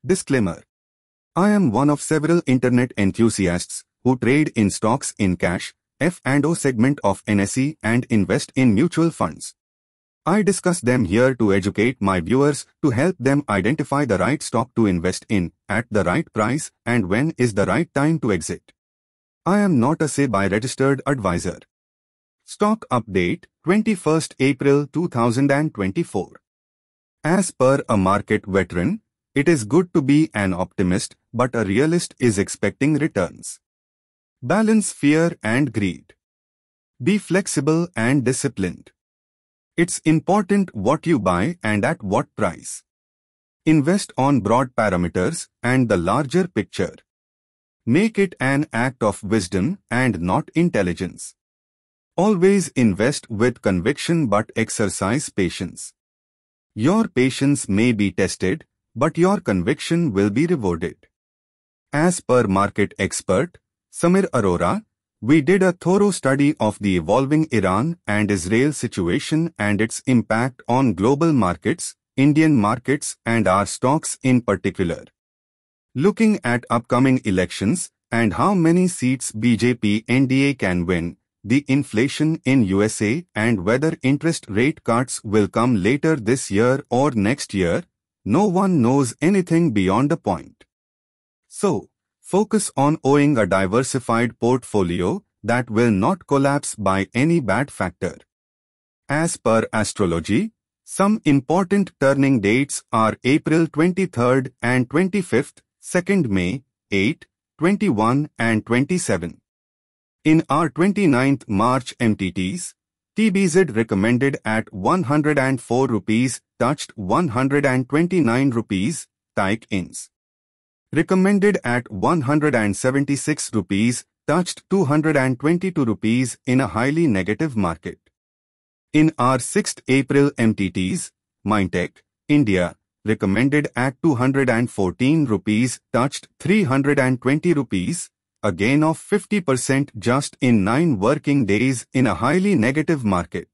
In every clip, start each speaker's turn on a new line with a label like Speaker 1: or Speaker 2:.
Speaker 1: Disclaimer. I am one of several internet enthusiasts who trade in stocks in cash, F&O segment of NSE and invest in mutual funds. I discuss them here to educate my viewers to help them identify the right stock to invest in, at the right price, and when is the right time to exit. I am not a SEBI registered advisor. Stock update, 21st April 2024. As per a market veteran, it is good to be an optimist, but a realist is expecting returns. Balance fear and greed. Be flexible and disciplined. It's important what you buy and at what price. Invest on broad parameters and the larger picture. Make it an act of wisdom and not intelligence. Always invest with conviction but exercise patience. Your patience may be tested, but your conviction will be rewarded. As per market expert, Samir Arora, we did a thorough study of the evolving Iran and Israel situation and its impact on global markets, Indian markets and our stocks in particular. Looking at upcoming elections and how many seats BJP NDA can win, the inflation in USA and whether interest rate cuts will come later this year or next year, no one knows anything beyond a point. So, focus on owning a diversified portfolio that will not collapse by any bad factor. As per astrology, some important turning dates are April 23rd and 25th, 2nd May, 8, 21 and 27. In our 29th March MTTs, TBZ recommended at 104 rupees touched 129 rupees, Taik Ins. Recommended at 176 rupees touched 222 rupees in a highly negative market. In our 6th April MTTs, Mindtech, India, recommended at 214 rupees touched 320 rupees, a gain of 50% just in 9 working days in a highly negative market.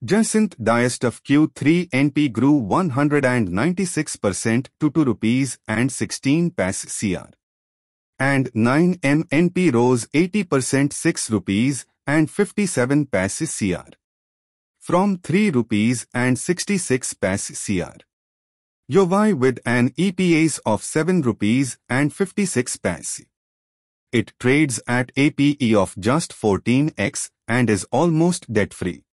Speaker 1: Jacinth Diastuf Q3 NP grew 196% to 2 rupees and 16 paise CR. And 9M NP rose 80% 6 rupees and 57 paise CR. From 3 rupees and 66 paise CR. Yovai with an EPS of 7 rupees and 56 paise. It trades at a PE of just 14x and is almost debt-free.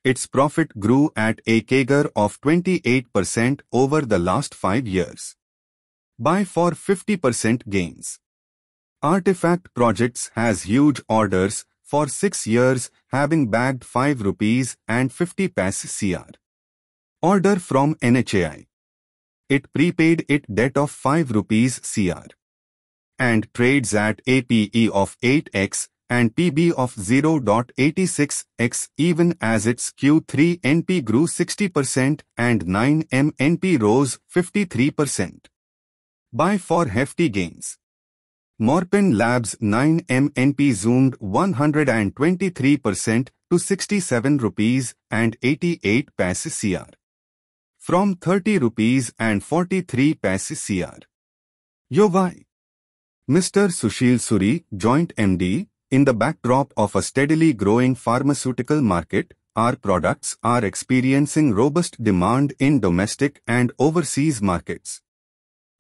Speaker 1: Its profit grew at a CAGR of 28% over the last 5 years. Buy for 50% gains. Artifact Projects has huge orders for 6 years having bagged 5 rupees and 50 paise CR. Order from NHAI. It prepaid its debt of 5 rupees CR. And trades at a PE of 8x and PB of 0.86x even as its Q3 NP grew 60% and 9M NP rose 53%. Buy for hefty gains. Morpen Labs 9M NP zoomed 123% to 67 rupees and 88 paise CR. From 30 rupees and 43 paise CR. Yovai. Mr. Sushil Suri, Joint MD, in the backdrop of a steadily growing pharmaceutical market, our products are experiencing robust demand in domestic and overseas markets.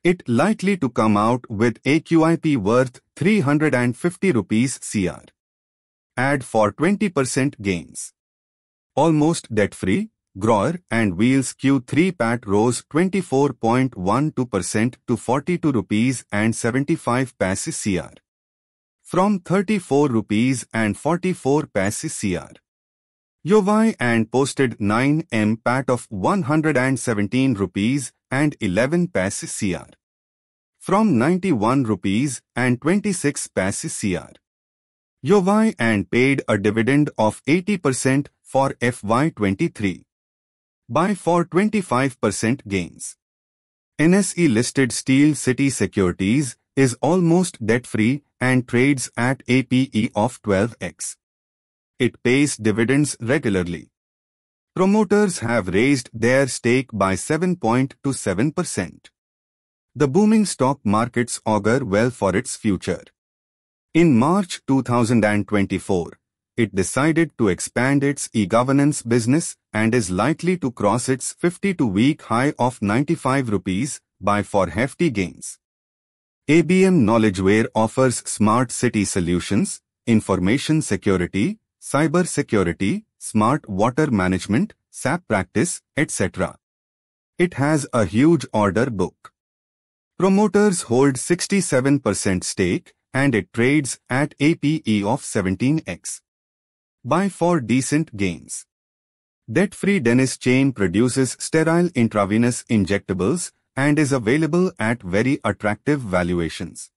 Speaker 1: It likely to come out with a QIP worth 350 rupees CR. Add for 20% gains. Almost debt-free, Grower and Wheels Q3 PAT rose 24.12% to 42 rupees and 75 paise CR. From 34 rupees and 44 paise CR. Yovai and posted 9M PAT of 117 rupees and 11 paise CR. From 91 rupees and 26 paise CR. Yovai and paid a dividend of 80% for FY23. Buy for 25% gains. NSE-listed Steel City Securities is almost debt-free and trades at a PE of 12x. It pays dividends regularly. Promoters have raised their stake by 7.27%. The booming stock markets augur well for its future. In March 2024, it decided to expand its e-governance business and is likely to cross its 52-week high of 95 rupees by for hefty gains. ABM Knowledgeware offers smart city solutions, information security, cyber security, smart water management, SAP practice, etc. It has a huge order book. Promoters hold 67% stake and it trades at a PE of 17x. Buy for decent gains. Debt-free Dennis Chain produces sterile intravenous injectables and is available at very attractive valuations.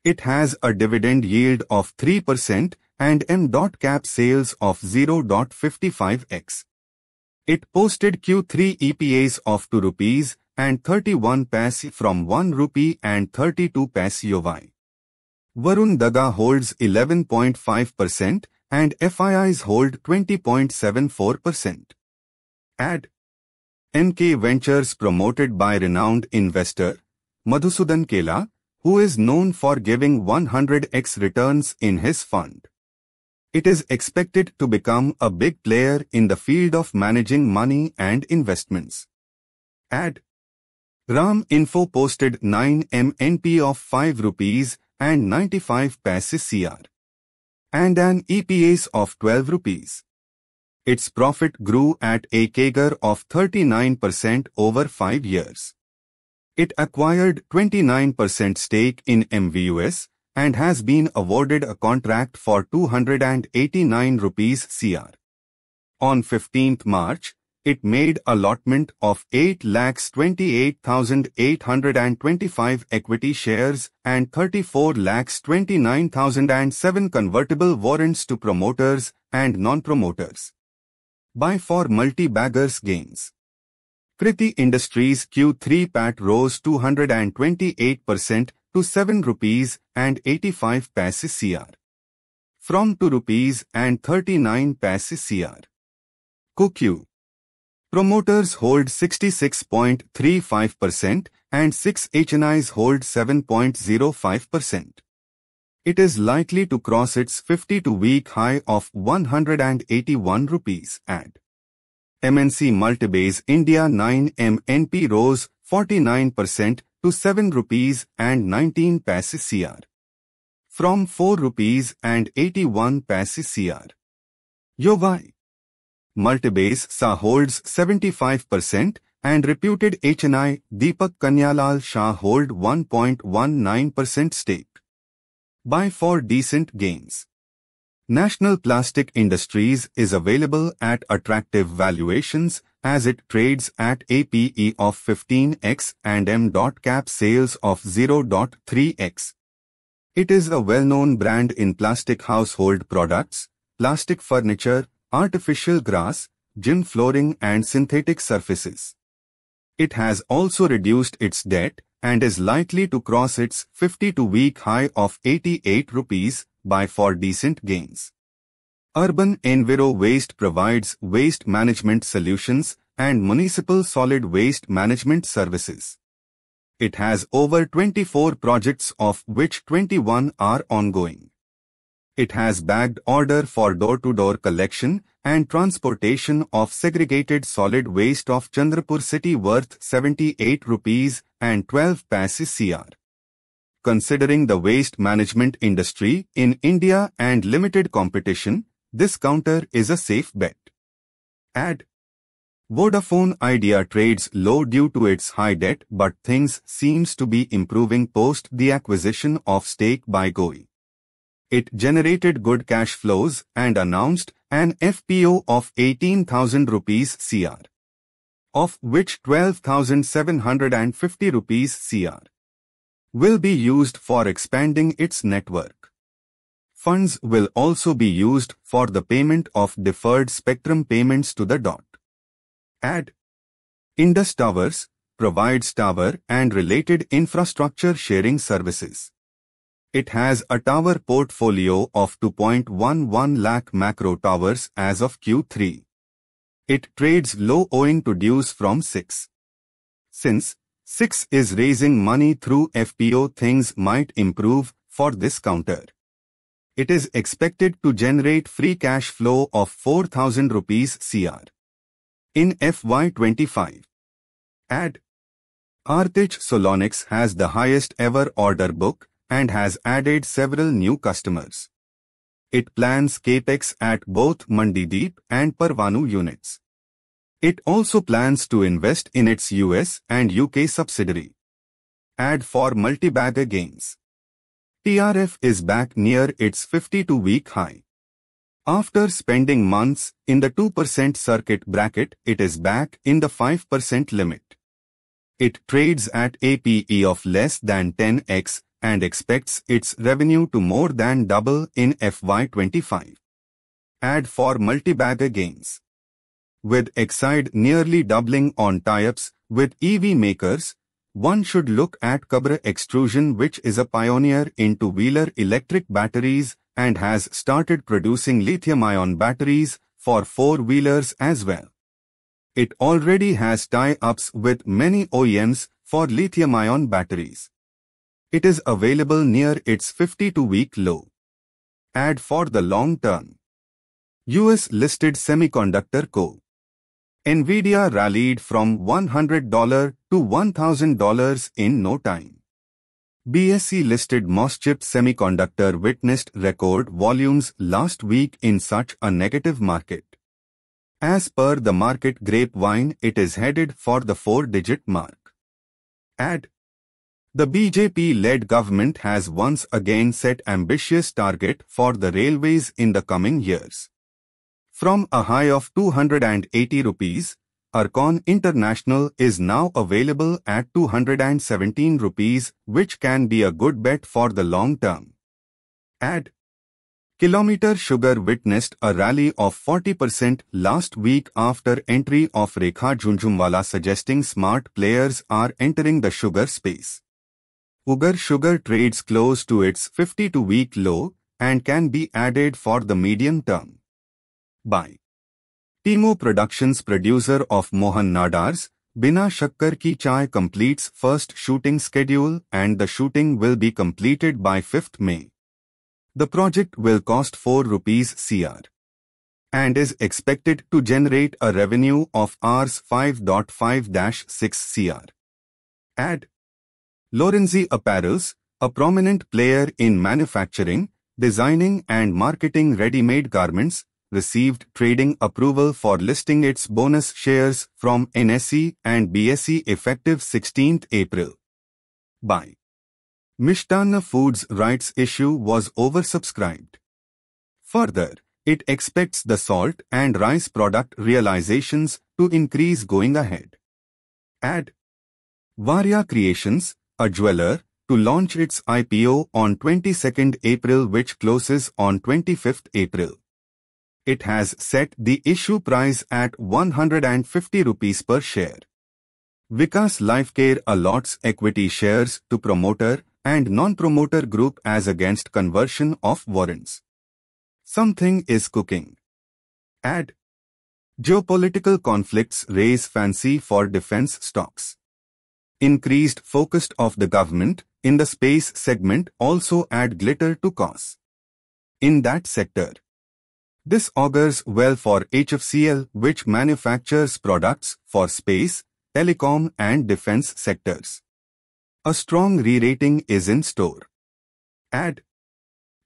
Speaker 1: It has a dividend yield of 3% and M.cap sales of 0.55x. It posted Q3 EPAs of 2 rupees and 31 paise from 1 rupee and 32 paise YoY. Varun Daga holds 11.5% and FIIs hold 20.74%. Ad. NK Ventures promoted by renowned investor Madhusudan Kela, who is known for giving 100x returns in his fund. It is expected to become a big player in the field of managing money and investments. Ad. Ram Info posted 9 MNP of 5 rupees and 95 paise CR and an EPS of 12 rupees. Its profit grew at a CAGR of 39% over 5 years. It acquired 29% stake in MVUS and has been awarded a contract for 289 rupees CR. On 15th March, it made allotment of 8,28,825 equity shares and 34,29,007 convertible warrants to promoters and non-promoters. Buy for multi-baggers gains. Kriti Industries Q3 PAT rose 228% to 7 rupees and 85 paise CR from 2 rupees and 39 paise CR. CoQ. Promoters hold 66.35% and 6 HNIs hold 7.05%. It is likely to cross its 52-week high of 181 rupees at. MNC Multibase India 9 MNP rose 49% to 7 rupees and 19 paise CR from 4 rupees and 81 paise CR. YoY. Multibase SA holds 75% and reputed HNI Deepak Kanyalal Shah hold 1.19% stake. Buy for decent gains. National Plastic Industries is available at attractive valuations as it trades at a PE of 15x and M.cap sales of 0.3x. It is a well-known brand in plastic household products, plastic furniture, artificial grass, gym flooring and synthetic surfaces. It has also reduced its debt and is likely to cross its 52-week high of 88 rupees by for decent gains. Urban Enviro Waste provides waste management solutions and municipal solid waste management services. It has over 24 projects of which 21 are ongoing. It has bagged order for door-to-door collection and transportation of segregated solid waste of Chandrapur city worth 78 rupees and 12 paise CR. Considering the waste management industry in India and limited competition, this counter is a safe bet. Ad. Vodafone Idea trades low due to its high debt, but things seems to be improving post the acquisition of stake by GOI. It generated good cash flows and announced an FPO of 18,000 rupees CR, of which 12,750 rupees CR will be used for expanding its network. Funds will also be used for the payment of deferred spectrum payments to the DOT. Ad. Indus Towers provides tower and related infrastructure sharing services. It has a tower portfolio of 2.11 lakh macro towers as of Q3. It trades low owing to dues from 6. Since 6 is raising money through FPO. Things might improve for this counter. It is expected to generate free cash flow of 4,000 rupees crore in FY25. Add. Artich Solonix has the highest ever order book and has added several new customers. It plans capex at both Mandideep and Parvanu units. It also plans to invest in its US and UK subsidiary. Add for multi-bagger gains. TRF is back near its 52-week high. After spending months in the 2% circuit bracket, it is back in the 5% limit. It trades at a PE of less than 10x and expects its revenue to more than double in FY25. Add for multi-bagger gains. With Exide nearly doubling on tie-ups with EV makers, one should look at Kabra Extrusion, which is a pioneer in two-wheeler electric batteries and has started producing lithium-ion batteries for four-wheelers as well. It already has tie-ups with many OEMs for lithium-ion batteries. It is available near its 52-week low. Add for the long term. US-listed Semiconductor Co. Nvidia rallied from $100 to $1,000 in no time. BSE-listed Moschip Semiconductor witnessed record volumes last week in such a negative market. As per the market grapevine, it is headed for the 4-digit mark. Add. The BJP-led government has once again set ambitious target for the railways in the coming years. From a high of 280 rupees, Arcon International is now available at 217 rupees, which can be a good bet for the long term. Add. Kilometer Sugar witnessed a rally of 40% last week after entry of Rekha Jhunjhunwala, suggesting smart players are entering the sugar space. Ugar Sugar trades close to its 52-week low and can be added for the medium term. By Timo Productions, producer of Mohan Nadar's Bina Shakkar Ki Chai, completes first shooting schedule and the shooting will be completed by 5th May. The project will cost 4 rupees crore and is expected to generate a revenue of Rs 5.5-6 crore. Add. Lorenzi Apparels, a prominent player in manufacturing, designing and marketing ready-made garments, received trading approval for listing its bonus shares from NSE and BSE effective 16th April. By Mishtana Foods rights issue was oversubscribed. Further, it expects the salt and rice product realizations to increase going ahead. Add. Varya Creations, a jeweler, to launch its IPO on 22nd April, which closes on 25th April. It has set the issue price at 150 rupees per share. Vikas Lifecare allots equity shares to promoter and non-promoter group as against conversion of warrants. Something is cooking. Add. Geopolitical conflicts raise fancy for defense stocks. Increased focus of the government in the space segment also add glitter to cause in that sector. This augurs well for HFCL, which manufactures products for space, telecom and defense sectors. A strong re-rating is in store. Add.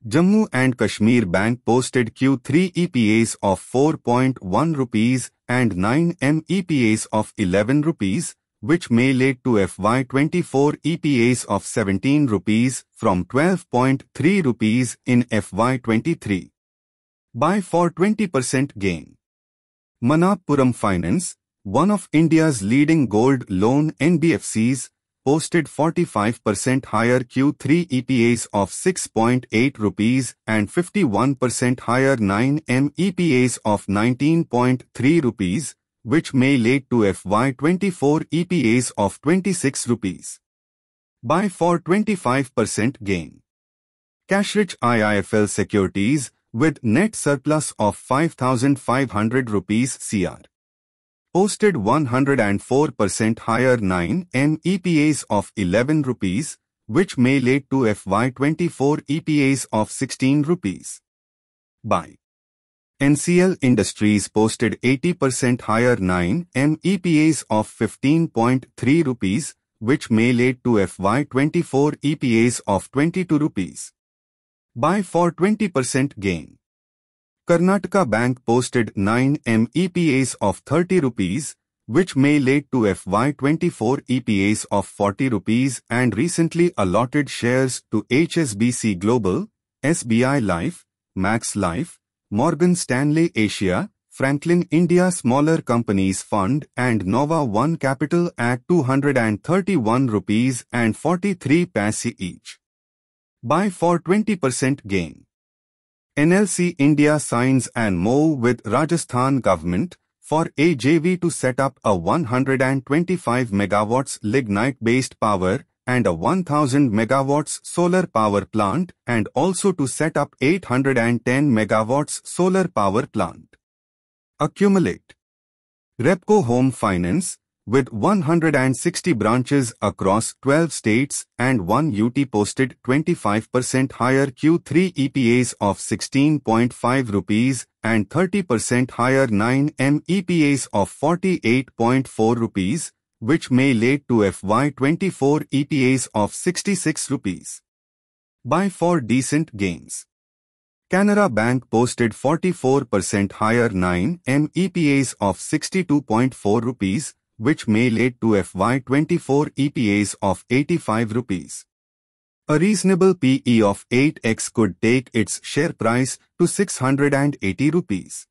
Speaker 1: Jammu and Kashmir Bank posted Q3 EPAs of 4.1 rupees and 9 MEPAs of 11 rupees, which may lead to FY24 EPAs of 17 rupees from 12.3 rupees in FY23. Buy for 20% gain. Manappuram Finance, one of India's leading gold loan NBFCs, posted 45% higher Q3 EPAs of 6.8 rupees and 51% higher 9 MEPAs of 19.3 rupees, which may lead to FY24 EPAs of 26 rupees. Buy for 25% gain. Cashrich IIFL Securities, with net surplus of 5,500 rupees crore. posted 104% higher 9M EPAs of 11 rupees, which may lead to FY24 EPAs of 16 rupees. Buy. NCL Industries posted 80% higher 9M EPAs of 15.3 rupees, which may lead to FY24 EPAs of 22 rupees. Buy for 20% gain. Karnataka Bank posted 9M EPAs of 30 rupees, which may lead to FY24 EPAs of 40 rupees and recently allotted shares to HSBC Global, SBI Life, Max Life, Morgan Stanley Asia, Franklin India Smaller Companies Fund and Nova One Capital at 231 rupees and 43 paise each. Buy for 20% gain. NLC India signs an MoU with Rajasthan government for a JV to set up a 125 megawatts lignite-based power and a 1000 megawatts solar power plant and also to set up 810 megawatts solar power plant. Accumulate. Repco Home Finance, with 160 branches across 12 states and 1 UT posted 25% higher Q3 EPAs of 16.5 rupees and 30% higher 9M EPAs of 48.4 rupees, which may lead to FY24 EPAs of 66 rupees. Buy for decent gains. Canara Bank posted 44% higher 9M EPAs of 62.4 rupees, which may lead to FY24 EPAs of 85 rupees. A reasonable PE of 8x could take its share price to 680 rupees.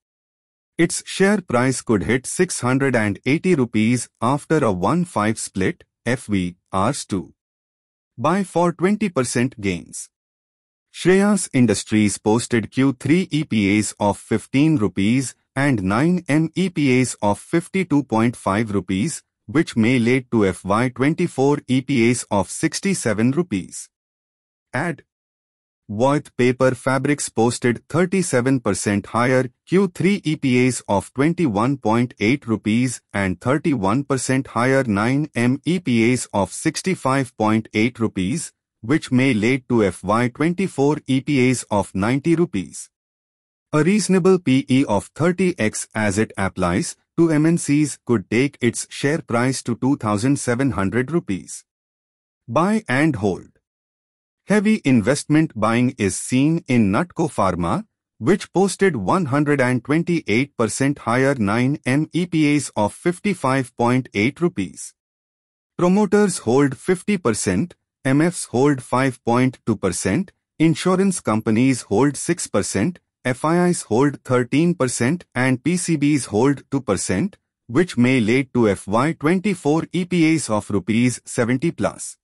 Speaker 1: Its share price could hit 680 rupees after a 1-5 split, FV, Rs2. Buy for 20% gains. Shreyas Industries posted Q3 EPAs of 15 rupees and 9M EPAs of 52.5 rupees, which may lead to FY24 EPAs of 67 rupees. Add. Voith Paper Fabrics posted 37% higher Q3 EPAs of 21.8 rupees and 31% higher 9M EPAs of 65.8 rupees, which may lead to FY24 EPAs of 90 rupees. A reasonable PE of 30x as it applies to MNCs could take its share price to 2,700 rupees. Buy and hold. Heavy investment buying is seen in Nutco Pharma, which posted 128% higher 9M EPAs of 55.8 rupees. Promoters hold 50%, MFs hold 5.2%, insurance companies hold 6%, FIIs hold 13% and PCBs hold 2%, which may lead to FY24 EPAs of rupees 70 plus.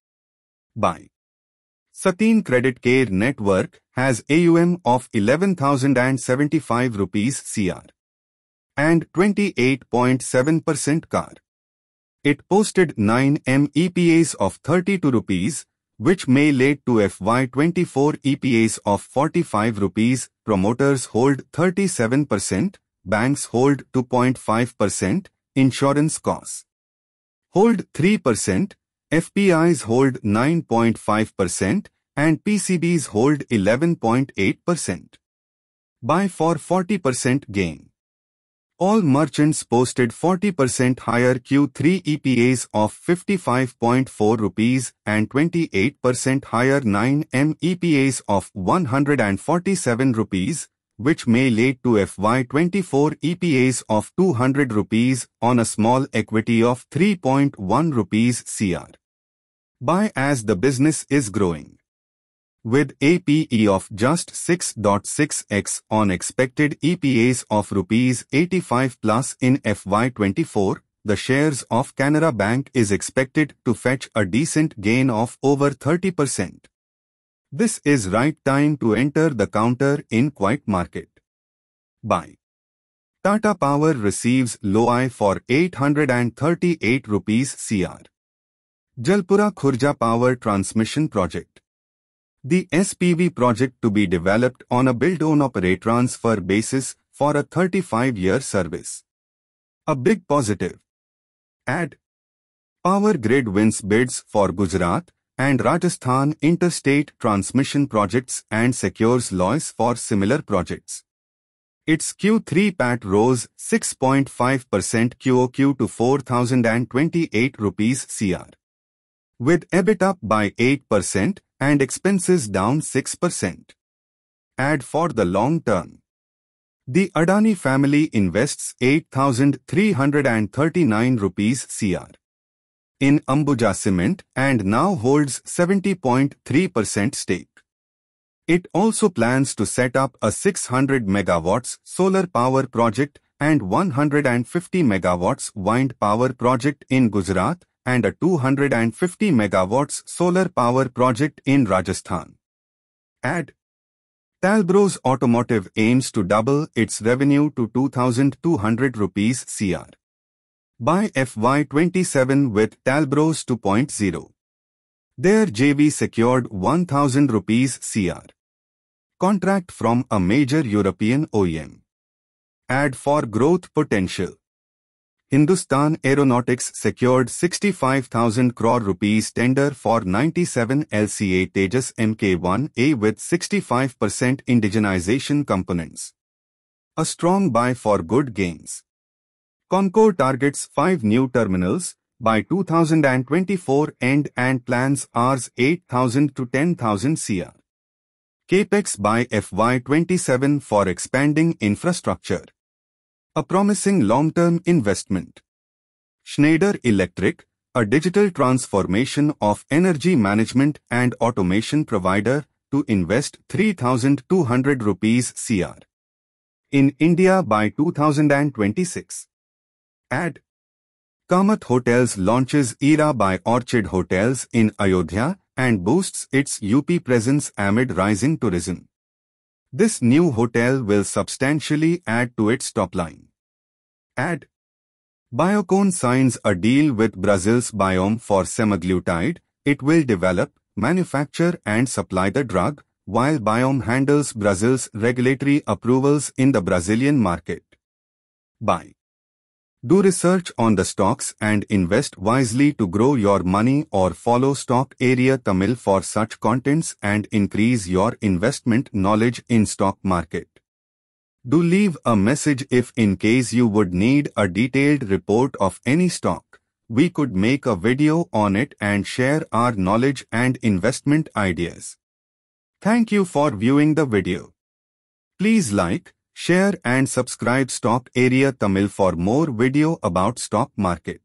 Speaker 1: Buy. Sateen Credit Care Network has AUM of 11,075 rupees CR and 28.7% CAR. It posted 9M EPAs of 32 rupees, which may lead to FY24 EPAs of 45 rupees. Promoters hold 37%, banks hold 2.5%, insurance costs hold 3%, FPIs hold 9.5%, and PCBs hold 11.8%. Buy for 40% gain. All merchants posted 40% higher Q3 EPAs of 55.4 rupees and 28% higher 9M EPAs of 147 rupees, which may lead to FY24 EPAs of 200 rupees on a small equity of 3.1 rupees CR. Buy as the business is growing. With a PE of just 6.6x on expected EPAs of rupees 85 plus in FY24, the shares of Canara Bank is expected to fetch a decent gain of over 30%. This is right time to enter the counter in quiet market. Buy. Tata Power receives LOI for 838 rupees CR. Jalpura Khurja Power Transmission Project. The SPV project to be developed on a build-own-operate transfer basis for a 35-year service. A big positive. Ad. Power Grid wins bids for Gujarat and Rajasthan interstate transmission projects and secures LOIs for similar projects. Its Q3 PAT rose 6.5% QOQ to 4,028 rupees crore, with EBIT up by 8% and expenses down 6%. Ad for the long term. The Adani family invests 8,339 rupees crore in Ambuja Cement and now holds 70.3% stake. It also plans to set up a 600 megawatts solar power project and 150 megawatts wind power project in Gujarat and a 250 megawatts solar power project in Rajasthan. Ad. Talbros Automotive aims to double its revenue to 2,200 rupees crore by FY27 with Talbros 2.0. Their JV secured 1,000 rupees crore contract from a major European OEM. Ad for growth potential. Hindustan Aeronautics secured 65,000 crore rupees tender for 97 LCA Tejas Mk1A with 65% indigenization components. A strong buy for good gains. Concor targets 5 new terminals by 2024 end and plans Rs 8,000 to 10,000 crore. Capex by FY27 for expanding infrastructure. A promising long-term investment. Schneider Electric, a digital transformation of energy management and automation provider, to invest 3,200 rupees crore in India by 2026. Ad. Kamath Hotels launches Era by Orchid Hotels in Ayodhya and boosts its UP presence amid rising tourism. This new hotel will substantially add to its top line. Ad. Biocon signs a deal with Brazil's Biome for semaglutide. It will develop, manufacture and supply the drug, while Biome handles Brazil's regulatory approvals in the Brazilian market. Buy. Do research on the stocks and invest wisely to grow your money, or follow Stock Area Tamil for such contents and increase your investment knowledge in stock market. Do leave a message if in case you would need a detailed report of any stock. We could make a video on it and share our knowledge and investment ideas. Thank you for viewing the video. Please like, share and subscribe Stock Area Tamil for more video about stock market.